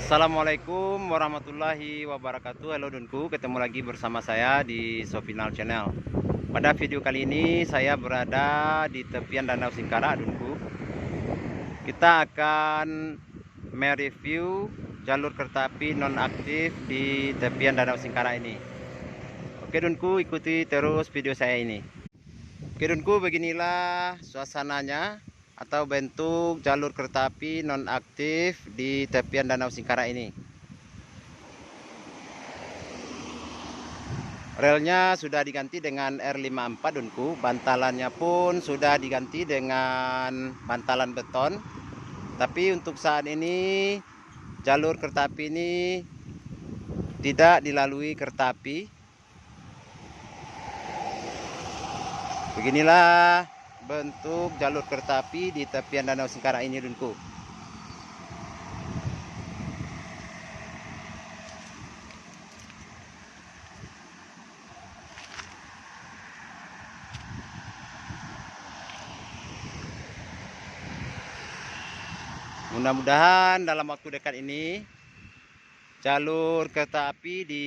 Assalamualaikum warahmatullahi wabarakatuh. Halo Dunku, ketemu lagi bersama saya di Sofinal Channel. Pada video kali ini saya berada di tepian Danau Singkara, Dunku. Kita akan mereview jalur kereta api nonaktif di tepian Danau Singkara ini. Oke Dunku, ikuti terus video saya ini. Oke Dunku, beginilah suasananya atau bentuk jalur kereta api nonaktif di tepian Danau Singkara ini. Relnya sudah diganti dengan R54 Dunku, bantalannya pun sudah diganti dengan bantalan beton. Tapi untuk saat ini jalur kereta api ini tidak dilalui kereta api. Beginilah bentuk jalur kereta api di tepian Danau Singkara ini Dunku. Mudah-mudahan dalam waktu dekat ini jalur kereta api di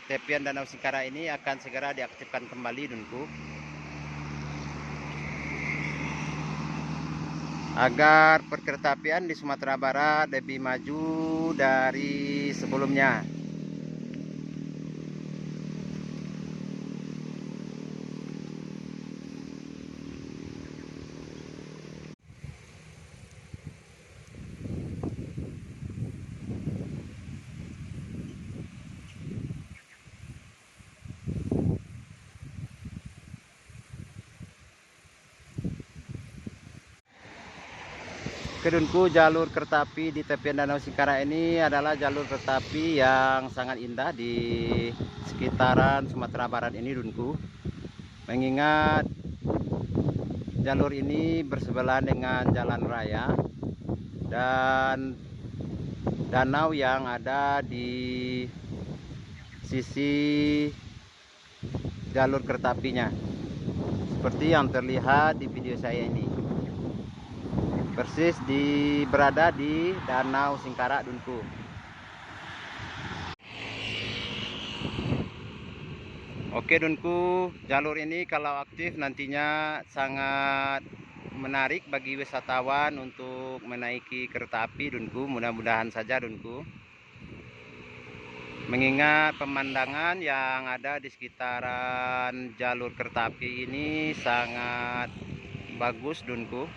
tepian Danau Singkara ini akan segera diaktifkan kembali Dunku, agar perkeretaapian di Sumatera Barat lebih maju dari sebelumnya. Kedunku, jalur kereta api di tepian Danau Singkara ini adalah jalur kereta api yang sangat indah di sekitaran Sumatera Barat ini Dunku. Mengingat jalur ini bersebelahan dengan jalan raya dan danau yang ada di sisi jalur kereta apinya, seperti yang terlihat di video saya ini. Persis berada di Danau Singkara Dunku. Oke Dunku, jalur ini kalau aktif nantinya sangat menarik bagi wisatawan untuk menaiki kereta api Dunku. Mudah-mudahan saja Dunku. Mengingat pemandangan yang ada di sekitaran jalur kereta api ini sangat bagus Dunku,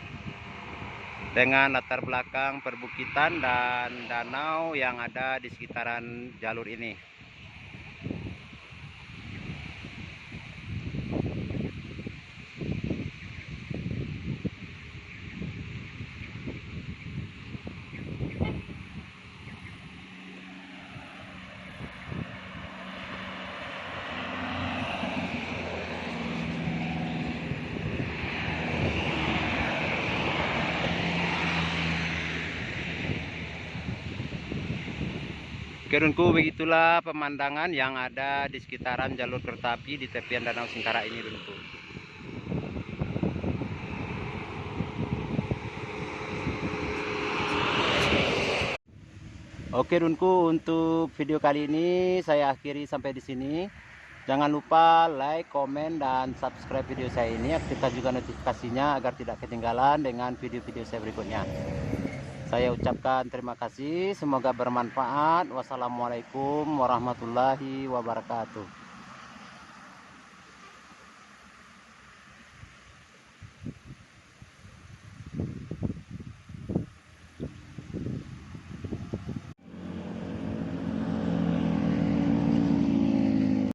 dengan latar belakang perbukitan dan danau yang ada di sekitaran jalur ini. Oke Dunku, begitulah pemandangan yang ada di sekitaran jalur kereta api di tepian Danau Singkara ini Dunku. Oke Dunku, untuk video kali ini saya akhiri sampai di sini. Jangan lupa like, komen, dan subscribe video saya ini. Aktifkan juga notifikasinya agar tidak ketinggalan dengan video-video saya berikutnya. Saya ucapkan terima kasih, semoga bermanfaat. Wassalamualaikum warahmatullahi wabarakatuh.